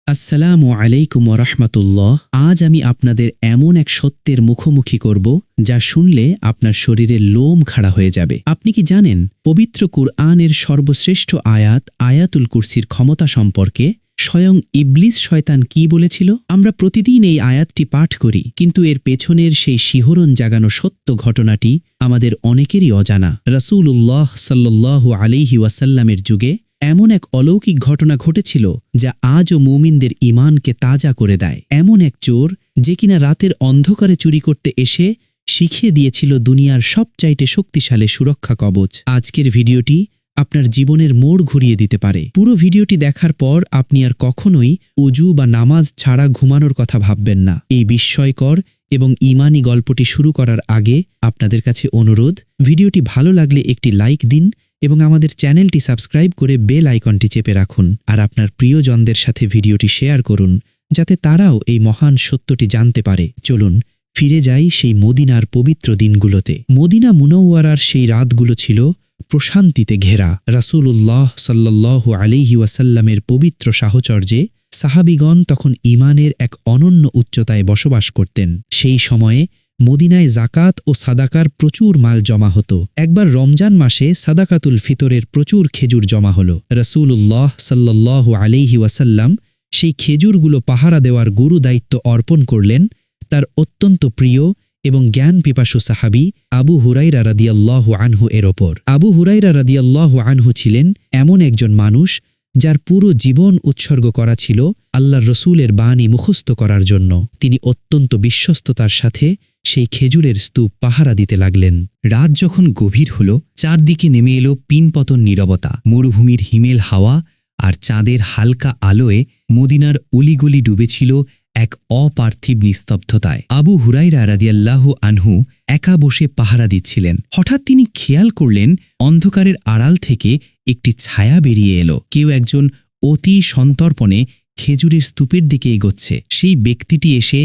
আসসালামু আলাইকুম ওরহমতুল্লাহ। আজ আমি আপনাদের এমন এক সত্যের মুখোমুখি করব যা শুনলে আপনার শরীরে লোম খাড়া হয়ে যাবে। আপনি কি জানেন পবিত্র কুরআনের সর্বশ্রেষ্ঠ আয়াত আয়াতুল কুরসির ক্ষমতা সম্পর্কে স্বয়ং ইবলিস শয়তান কি বলেছিল? আমরা প্রতিদিন এই আয়াতটি পাঠ করি, কিন্তু এর পেছনের সেই শিহরণ জাগানো সত্য ঘটনাটি আমাদের অনেকেরই অজানা। রাসূলুল্লাহ সাল্লাল্লাহু আলাইহি ওয়াসাল্লামের যুগে এমন এক অলৌকিক ঘটনা ঘটেছিল যা আজও মুমিনদের ঈমানকে তাজা করে দেয়। এমন এক চোর যে কিনা রাতের অন্ধকারে চুরি করতে এসে শিখিয়ে দিয়েছিল দুনিয়ার সবচাইতে শক্তিশালী সুরক্ষা কবচ। আজকের ভিডিওটি আপনার জীবনের মোড় ঘুরিয়ে দিতে পারে। পুরো ভিডিওটি দেখার পর আপনি আর কখনোই ওযু বা নামাজ ছাড়া ঘুমানোর কথা ভাববেন না। এই বিস্ময়কর এবং ঈমানি গল্পটি শুরু করার আগে আপনাদের কাছে অনুরোধ, ভিডিওটি ভালো লাগলে একটি লাইক দিন এবং আমাদের চ্যানেলটি সাবস্ক্রাইব করে বেল আইকনটি চেপে রাখুন। আর আপনার প্রিয়জনদের সাথে ভিডিওটি শেয়ার করুন, যাতে তারাও এই মহান সত্যটি জানতে পারে। চলুন ফিরে যাই সেই মদিনার পবিত্র দিনগুলোতে। মদিনা মুনওয়ারার সেই রাতগুলো ছিল প্রশান্তিতে ঘেরা। রাসূলুল্লাহ সাল্লাল্লাহু আলাইহি ওয়াসাল্লামের পবিত্র সাহচর্যে সাহাবীগণ তখন ঈমানের এক অনন্য উচ্চতায় বসবাস করতেন। সেই সময়ে মদিনায় জাকাত ও সাদাকার প্রচুর মাল জমা হতো। একবার রমজান মাসে সাদাকাতুল ফিতরের প্রচুর খেজুর জমা হল। রাসূলুল্লাহ সাল্লাল্লাহু আলাইহি ওয়াসাল্লাম সেই খেজুরগুলো পাহারা দেওয়ার গুরু দায়িত্ব অর্পণ করলেন তার অত্যন্ত প্রিয় এবং জ্ঞান পিপাসু সাহাবী আবু হুরায়রা রাদিয়াল্লাহু আনহু এর ওপর। আবু হুরায়রা রাদিয়াল্লাহু আনহু ছিলেন এমন একজন মানুষ যার পুরো জীবন উৎসর্গ করা ছিল আল্লাহর রসূলের বাণী মুখস্থ করার জন্য। তিনি অত্যন্ত বিশ্বস্ততার সাথে সেই খেজুরের স্তূপ পাহারা দিতে লাগলেন। রাত যখন গভীর হল, চারদিকে নেমে এলো পিনপতন নীরবতা। মরুভূমির হিমেল হাওয়া আর চাঁদের হালকা আলোয় মদিনার অলিগলি ডুবেছিল এক অপার্থিব নিস্তব্ধতায়। আবু হুরায়রা রাদিয়াল্লাহু আনহু একা বসে পাহারা দিচ্ছিলেন। হঠাৎ তিনি খেয়াল করলেন অন্ধকারের আড়াল থেকে একটি ছায়া বেরিয়ে এলো। কেউ একজন অতি সন্তর্পণে খেজুরের স্তূপের দিকে এগোচ্ছে। সেই ব্যক্তিটি এসে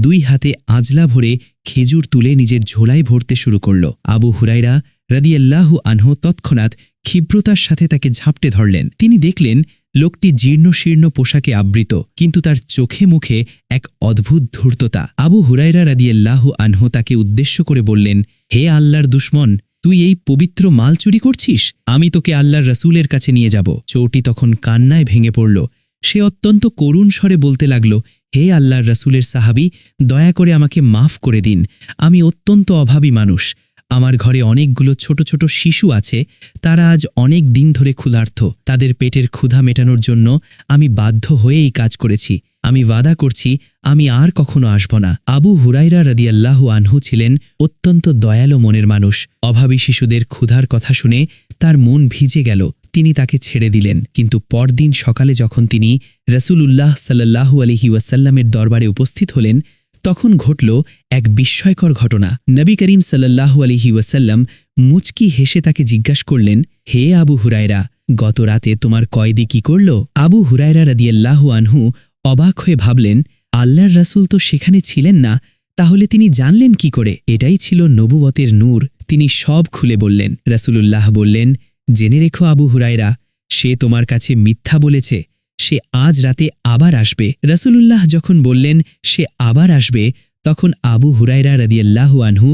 দুই হাতে আজলা ভরে খেজুর তুলে নিজের ঝোলায় ভরতে শুরু করল। আবু হুরায়রা রাদিয়াল্লাহু আনহু তৎক্ষণাৎ ক্ষিপ্রতার সাথে তাকে ঝাপটে ধরলেন। তিনি দেখলেন লোকটি জীর্ণশীর্ণ পোশাকে আবৃত, কিন্তু তার চোখে মুখে এক অদ্ভুত ধূর্ততা। আবু হুরায়রা রাদিয়াল্লাহু আনহু তাকে উদ্দেশ্য করে বললেন, হে আল্লাহর দুশমন, তুই এই পবিত্র মাল চুরি করছিস? আমি তোকে আল্লাহর রাসূলের কাছে নিয়ে যাব। চোরটি তখন কান্নায় ভেঙে পড়ল। সে অত্যন্ত করুণ স্বরে বলতে লাগল, হে আল্লাহর রাসূলের সাহাবী, দয়া করে আমাকে মাফ করে দিন। আমি অত্যন্ত অভাবী মানুষ। আমার ঘরে অনেকগুলো ছোট ছোট শিশু আছে। তারা আজ অনেক দিন ধরে ক্ষুধার্ত। তাদের পেটের ক্ষুধা মেটানোর জন্য আমি বাধ্য হয়ে এই কাজ করেছি। আমি ওয়াদা করছি আমি আর কখনো আসব না। আবু হুরায়রা রাদিয়াল্লাহু আনহু ছিলেন অত্যন্ত দয়ালু মনের মানুষ। অভাবী শিশুদের ক্ষুধার কথা শুনে তার মন ভিজে গেল। তিনি তাকে ছেড়ে দিলেন। কিন্তু পরদিন সকালে যখন তিনি রাসূলুল্লাহ সাল্লাল্লাহু আলাইহি ওয়াসাল্লামের দরবারে উপস্থিত হলেন, তখন ঘটল এক বিস্ময়কর ঘটনা। নবী করিম সাল্লাল্লাহু আলাইহি ওয়াসাল্লাম মুচকি হেসে তাকে জিজ্ঞাসা করলেন, হে আবু হুরায়রা, গত রাতে তোমার কয়েদি কি করল? আবু হুরায়রা রাদিয়াল্লাহু আনহু অবাক হয়ে ভাবলেন, আল্লাহর রাসূল তো সেখানে ছিলেন না, তাহলে তিনি জানলেন কি করে? এটাই ছিল নবুবতের নূর। তিনি সব খুলে বললেন। রাসূলুল্লাহ বললেন, জেনে রেখো আবু হুরায়রা, সে তোমার কাছে মিথ্যা বলেছে। সে আজ রাতে আবার আসবে। রাসূলুল্লাহ যখন বললেন সে আবার আসবে, তখন আবু হুরায়রা রাদিয়াল্লাহু আনহু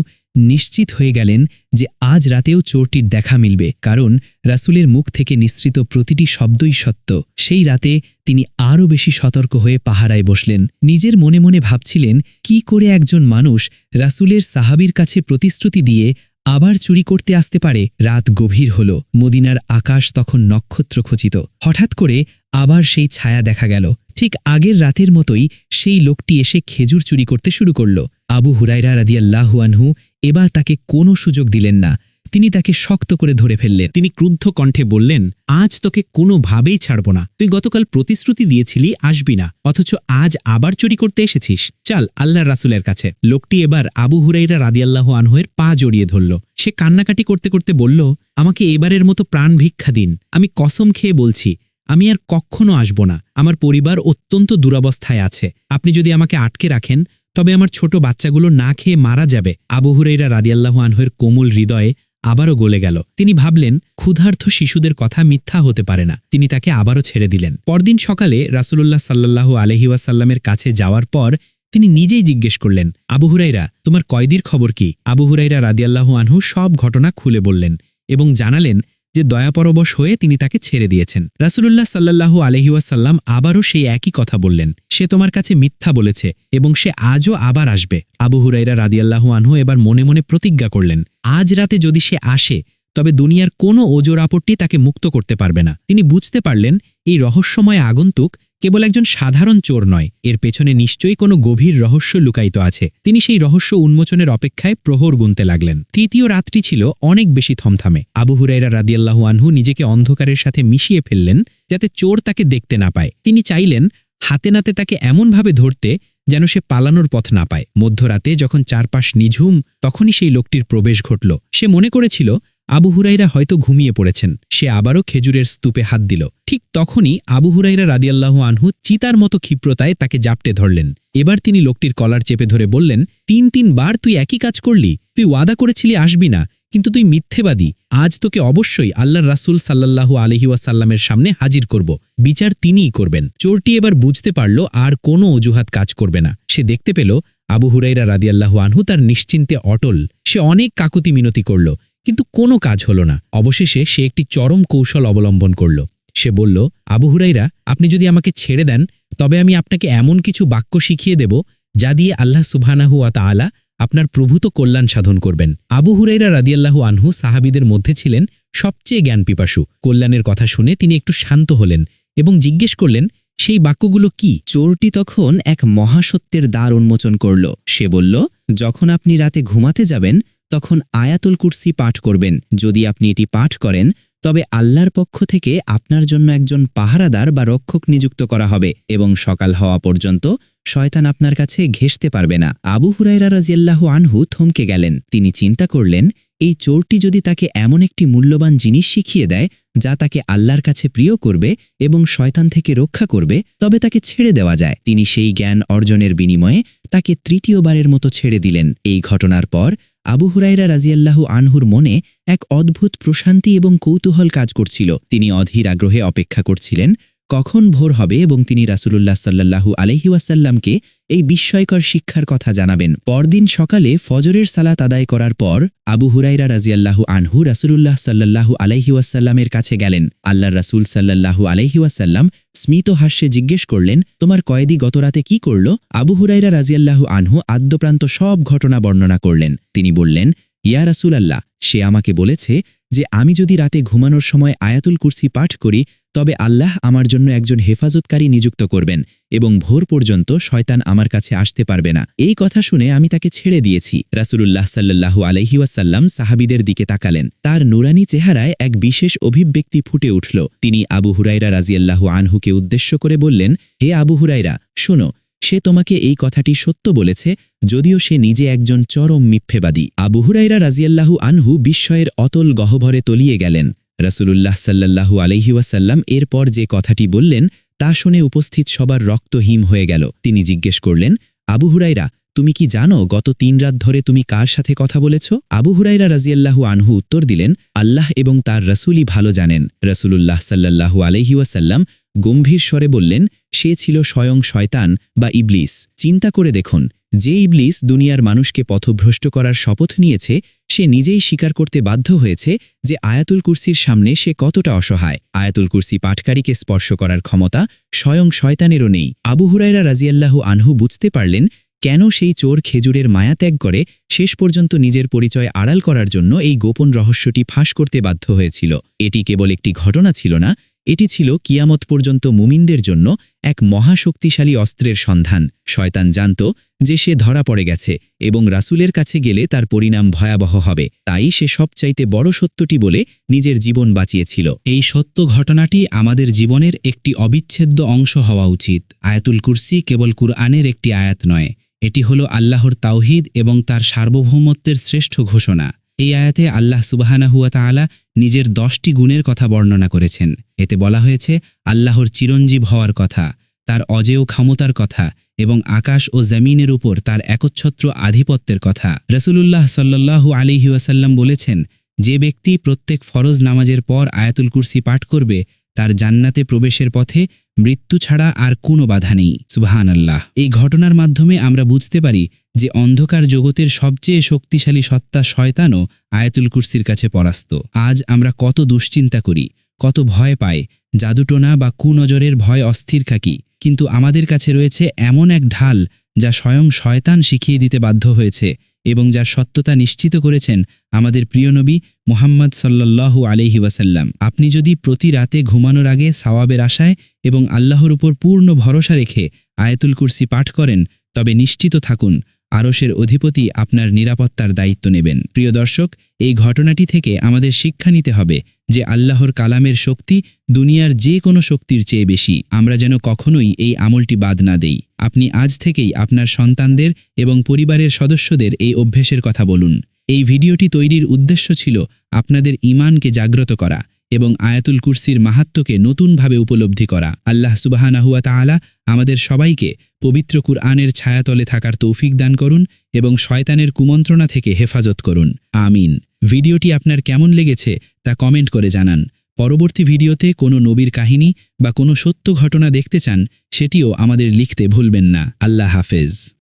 নিশ্চিত হয়ে গেলেন যে আজ রাতেও চোরটির দেখা মিলবে, কারণ রাসূলের মুখ থেকে নিঃসৃত প্রতিটি শব্দই সত্য। সেই রাতে তিনি আরও বেশি সতর্ক হয়ে পাহারায় বসলেন। নিজের মনে মনে ভাবছিলেন, কি করে একজন মানুষ রাসূলের সাহাবীর কাছে প্রতিশ্রুতি দিয়ে আবার চুরি করতে আসতে পারে? রাত গভীর হল। মদিনার আকাশ তখন নক্ষত্রখচিত। হঠাৎ করে আবার সেই ছায়া দেখা গেল। ঠিক আগের রাতের মতোই সেই লোকটি এসে খেজুর চুরি করতে শুরু করল। আবু হুরায়রা রাদিয়াল্লাহু আনহু এবার তাকে কোনো সুযোগ দিলেন না। তিনি তাকে শক্ত করে ধরে ফেললেন। তিনি ক্রুদ্ধ কণ্ঠে বললেন, আজ তোকে কোনোভাবেই ছাড়ব না। তুই গতকাল প্রতিশ্রুতি দিয়েছিলি আসবি না, অথচ আজ আবার চুরি করতে এসেছিস। চল আল্লাহর রাসূলের কাছে। লোকটি এবার আবু হুরায়রা রাদিয়াল্লাহু আনহুর পা জড়িয়ে ধরল। সে কান্নাকাটি করতে করতে বলল, আমাকে এবারের মতো প্রাণ ভিক্ষা দিন। আমি কসম খেয়ে বলছি আমি আর কখনো আসব না। আমার পরিবার অত্যন্ত দুরবস্থায় আছে। আপনি যদি আমাকে আটকে রাখেন তবে আমার ছোট বাচ্চাগুলো না খেয়ে মারা যাবে। আবু হুরায়রা রাদিয়াল্লাহু আনহুর কোমল হৃদয়ে আবারও গলে গেল। তিনি ভাবলেন, ক্ষুধার্ত শিশুদের কথা মিথ্যা হতে পারে না। তিনি তাকে আবারও ছেড়ে দিলেন। পরদিন সকালে রাসূলুল্লাহ সাল্লাল্লাহু আলাইহি ওয়াসাল্লামের কাছে যাওয়ার পর তিনি নিজেই জিজ্ঞেস করলেন, আবু হুরাইরা, তোমার কয়েদির খবর কি? আবু হুরাইরা রাদিয়াল্লাহু আনহু সব ঘটনা খুলে বললেন এবং জানালেন যে দয়াপরবশ হয়ে তিনি তাকে ছেড়ে দিয়েছেন। রাসূলুল্লাহ সাল্লাল্লাহু আলাইহি ওয়াসাল্লাম আবারও সেই একই কথা বললেন, সে তোমার কাছে মিথ্যা বলেছে এবং সে আজও আবার আসবে। আবু হুরাইরা রাদিয়াল্লাহু আনহু এবার মনে মনে প্রতিজ্ঞা করলেন, আজ রাতে যদি সে আসে তবে দুনিয়ার কোনো ওজর আপত্তি তাকে মুক্ত করতে পারবে না। তিনি বুঝতে পারলেন এই রহস্যময় আগন্তুক কেবল একজন সাধারণ চোর নয়, এর পেছনে নিশ্চয়ই কোনো গভীর রহস্য লুকায়িত আছে। তিনি সেই রহস্য উন্মোচনের অপেক্ষায় প্রহর গুনতে লাগলেন। তৃতীয় রাতটি ছিল অনেক বেশি থমথমে। আবু হুরাইরা রাদিয়াল্লাহু আনহু নিজেকে অন্ধকারের সাথে মিশিয়ে ফেললেন যাতে চোর তাকে দেখতে না পায়। তিনি চাইলেন হাতে নাতে তাকে এমনভাবে ধরতে যেন সে পালানোর পথ না পায়। মধ্যরাতে যখন চারপাশ নিঝুম, তখনই সেই লোকটির প্রবেশ ঘটল। সে মনে করেছিল আবু হুরাইরা হয়তো ঘুমিয়ে পড়েছেন। সে আবারও খেজুরের স্তূপে হাত দিল। ঠিক তখনই আবু হুরাইরা রাদিয়াল্লাহু আনহু চিতার মতো ক্ষিপ্রতায় তাকে জাপটে ধরলেন। এবার তিনি লোকটির কলার চেপে ধরে বললেন, ৩ বার তুই একই কাজ করলি। তুই ওয়াদা করেছিলি আসবি না, কিন্তু তুই মিথ্যেবাদী। আজ তোকে অবশ্যই আল্লাহর রাসূল সাল্লাল্লাহু আলাইহি ওয়াসাল্লামের সামনে হাজির করব। বিচার তিনিই করবেন। চোরটি এবার বুঝতে পারল আর কোনো অজুহাত কাজ করবে না। সে দেখতে পেল আবু হুরাইরা রাদিয়াল্লাহু আনহু তার নিশ্চিন্তে অটল। সে অনেক কাকুতি মিনতি করল, কিন্তু কোনো কাজ হল না। অবশেষে সে একটি চরম কৌশল অবলম্বন করল। সে বলল, আবু হুরাইরা, আপনি যদি আমাকে ছেড়ে দেন তবে আমি আপনাকে এমন কিছু বাক্য শিখিয়ে দেব যা দিয়ে আল্লাহ সুবহানাহু ওয়া তাআলা আপনার প্রভূত কল্যাণ সাধন করবেন। আবু হুরাইরা রাদিয়াল্লাহু আনহু সাহাবীদের মধ্যে ছিলেন সবচেয়ে জ্ঞানপিপাসু। কল্যাণের কথা শুনে তিনি একটু শান্ত হলেন এবং জিজ্ঞেস করলেন, সেই বাক্যগুলো কি? চোরটি তখন এক মহাসত্যের দ্বার উন্মোচন করল। সে বলল, যখন আপনি রাতে ঘুমাতে যাবেন তখন আয়াতুল কুরসি পাঠ করবেন। যদি আপনি এটি পাঠ করেন তবে আল্লাহর পক্ষ থেকে আপনার জন্য একজন পাহারাদার বা রক্ষক নিযুক্ত করা হবে এবং সকাল হওয়া পর্যন্ত শয়তান আপনার কাছে ঘেঁষতে পারবে না। আবু হুরাইরা রাদিয়াল্লাহু আনহু থমকে গেলেন। তিনি চিন্তা করলেন, এই চোরটি যদি তাকে এমন একটি মূল্যবান জিনিস শিখিয়ে দেয় যা তাকে আল্লাহর কাছে প্রিয় করবে এবং শয়তান থেকে রক্ষা করবে, তবে তাকে ছেড়ে দেওয়া যায়। তিনি সেই জ্ঞান অর্জনের বিনিময়ে তাকে তৃতীয়বারের মতো ছেড়ে দিলেন। এই ঘটনার পর আবু হুরাইরা রাদিয়াল্লাহু আনহুর মনে এক অদ্ভুত প্রশান্তি এবং কৌতূহল কাজ করছিল। তিনি অধীর আগ্রহে অপেক্ষা করছিলেন কখন ভোর হবে এবং তিনি রাসূলুল্লাহ সাল্লাল্লাহু আলাইহি ওয়াসাল্লামকে এই বিস্ময়কর শিক্ষার কথা জানাবেন। পরদিন সকালে ফজরের সালাত আদায় করার পর আবু হুরাইরা রাদিয়াল্লাহু আনহু রাসূলুল্লাহ সাল্লাল্লাহু আলাইহি ওয়াসাল্লামের কাছে গেলেন। আল্লাহর রাসূল সাল্লাল্লাহু আলাইহি ওয়াসাল্লাম স্মিত হাস্যে জিজ্ঞেস করলেন, তোমার কয়েদি গতরাতে কি করল? আবু হুরাইরা রাদিয়াল্লাহু আনহু আদ্যপ্রান্ত সব ঘটনা বর্ণনা করলেন। তিনি বললেন, ইয়া রাসূলাল্লাহ, সে আমাকে বলেছে যে আমি যদি রাতে ঘুমানোর সময় আয়াতুল কুরসি পাঠ করি তবে আল্লাহ আমার জন্য একজন হেফাজতকারী নিযুক্ত করবেন এবং ভোর পর্যন্ত শয়তান আমার কাছে আসতে পারবে না। এই কথা শুনে আমি তাকে ছেড়ে দিয়েছি। রাসূলুল্লাহ সাল্লাল্লাহু আলাইহি ওয়াসাল্লাম সাহাবীদের দিকে তাকালেন। তার নুরানি চেহারায় এক বিশেষ অভিব্যক্তি ফুটে উঠল। তিনি আবু হুরাইরা রাদিয়াল্লাহু আনহুকে উদ্দেশ্য করে বললেন, হে আবু হুরাইরা, শোনো, সে তোমাকে এই কথাটি সত্য বলেছে, যদিও সে নিজে একজন চরম মিথ্যেবাদী। আবু হুরাইরা রাদিয়াল্লাহু আনহু বিস্ময়ের অতল গহ্বরে তলিয়ে গেলেন। রাসূলুল্লাহ সাল্লাল্লাহু আলাইহি ওয়াসাল্লাম এরপর যে কথাটি বললেন তা শুনে উপস্থিত সবার রক্ত হিম হয়ে গেল। তিনি জিজ্ঞেস করলেন, আবু হুরাইরা, তুমি কি জানো গত 3 রাত ধরে তুমি কার সাথে কথা বলেছ? আবু হুরাইরা রাদিয়াল্লাহু আনহু উত্তর দিলেন, আল্লাহ এবং তার রাসূলই ভালো জানেন। রাসূলুল্লাহ সাল্লাল্লাহু আলাইহি ওয়াসাল্লাম গম্ভীর স্বরে বললেন, সে ছিল স্বয়ং শয়তান বা ইবলিস। চিন্তা করে দেখুন, যে ইবলিস দুনিয়ার মানুষকে পথভ্রষ্ট করার শপথ নিয়েছে সে নিজেই স্বীকার করতে বাধ্য হয়েছে যে আয়াতুল কুরসির সামনে সে কতটা অসহায়। আয়াতুল কুরসি পাঠকারীকে স্পর্শ করার ক্ষমতা স্বয়ং শয়তানেরও নেই। আবু হুরাইরা রাদিয়াল্লাহু আনহু বুঝতে পারলেন কেন সেই চোর খেজুরের মায়া ত্যাগ করে শেষ পর্যন্ত নিজের পরিচয় আড়াল করার জন্য এই গোপন রহস্যটি ফাঁস করতে বাধ্য হয়েছিল। এটি কেবল একটি ঘটনা ছিল না, এটি ছিল কিয়ামত পর্যন্ত মুমিনদের জন্য এক মহাশক্তিশালী অস্ত্রের সন্ধান। শয়তান জানত যে সে ধরা পড়ে গেছে এবং রাসূলের কাছে গেলে তার পরিণাম ভয়াবহ হবে, তাই সে সবচাইতে বড় সত্যটি বলে নিজের জীবন বাঁচিয়েছিল। এই সত্য ঘটনাটি আমাদের জীবনের একটি অবিচ্ছেদ্য অংশ হওয়া উচিত। আয়াতুল কুরসি কেবল কুরআনের একটি আয়াত নয়, এটি হলো আল্লাহর তাওহীদ এবং তার সার্বভৌমত্বের শ্রেষ্ঠ ঘোষণা। এই আয়াতে আল্লাহ সুবহানাহু ওয়া তাআলা নিজের 10টি গুণের কথা বর্ণনা করেছেন। এতে বলা হয়েছে আল্লাহর চিরঞ্জীব হওয়ার কথা, তার অজেয় ক্ষমতার কথা এবং আকাশ ও জমিনের উপর তার একচ্ছত্র আধিপত্যের কথা। রাসূলুল্লাহ সাল্লাল্লাহু আলাইহি ওয়াসাল্লাম বলেছেন, যে ব্যক্তি প্রত্যেক ফরজ নামাজের পর আয়াতুল কুরসি পাঠ করবে তার জান্নাতে প্রবেশের পথে মৃত্যু ছাড়া আর কোনো বাধা নেই। সুবহানাল্লাহ। এই ঘটনার মাধ্যমে আমরা বুঝতে পারি যে অন্ধকার জগতের সবচেয়ে শক্তিশালী সত্তা শয়তানও আয়াতুল কুরসির কাছে পরাস্ত। আজ আমরা কত দুশ্চিন্তা করি, কত ভয় পাই, জাদুটোনা বা কুনজরের ভয় অস্থির থাকি, কিন্তু আমাদের কাছে রয়েছে এমন এক ঢাল যা স্বয়ং শয়তান শিখিয়ে দিতে বাধ্য হয়েছে এবং যার সত্যতা নিশ্চিত করেছেন আমাদের প্রিয় নবী মুহাম্মদ সাল্লাল্লাহু আলাইহি ওয়াসাল্লাম। আপনি যদি প্রতি রাতে ঘুমানোর আগে সওয়াবের আশায় এবং আল্লাহর উপর পূর্ণ ভরসা রেখে আয়াতুল কুরসি পাঠ করেন, তবে নিশ্চিত থাকুন আরশের অধিপতি আপনার নিরাপত্তার দায়িত্ব নেবেন। প্রিয় দর্শক, এই ঘটনাটি থেকে আমাদের শিক্ষা নিতে হবে যে আল্লাহর কালামের শক্তি দুনিয়ার যে কোনো শক্তির চেয়ে বেশি। আমরা যেন কখনোই এই আমলটি বাদ না দেই। আপনি আজ থেকেই আপনার সন্তানদের এবং পরিবারের সদস্যদের এই অভ্যেসের কথা বলুন। এই ভিডিওটি তৈরির উদ্দেশ্য ছিল আপনাদের ঈমানকে জাগ্রত করা এবং আয়াতুল কুরসির মাহাত্ম্যকে নতুনভাবে উপলব্ধি করা। আল্লাহ সুবহানাহু ওয়া তাআলা আমাদের সবাইকে পবিত্র কুরআনের ছায়াতলে থাকার তৌফিক দান করুন এবং শয়তানের কুমন্ত্রণা থেকে হেফাজত করুন। আমিন। ভিডিওটি আপনার কেমন লেগেছে তা কমেন্ট করে জানান। পরবর্তী ভিডিওতে কোনো নবীর কাহিনী বা কোনো সত্য ঘটনা দেখতে চান সেটিও আমাদের লিখতে ভুলবেন না। আল্লাহ হাফেজ।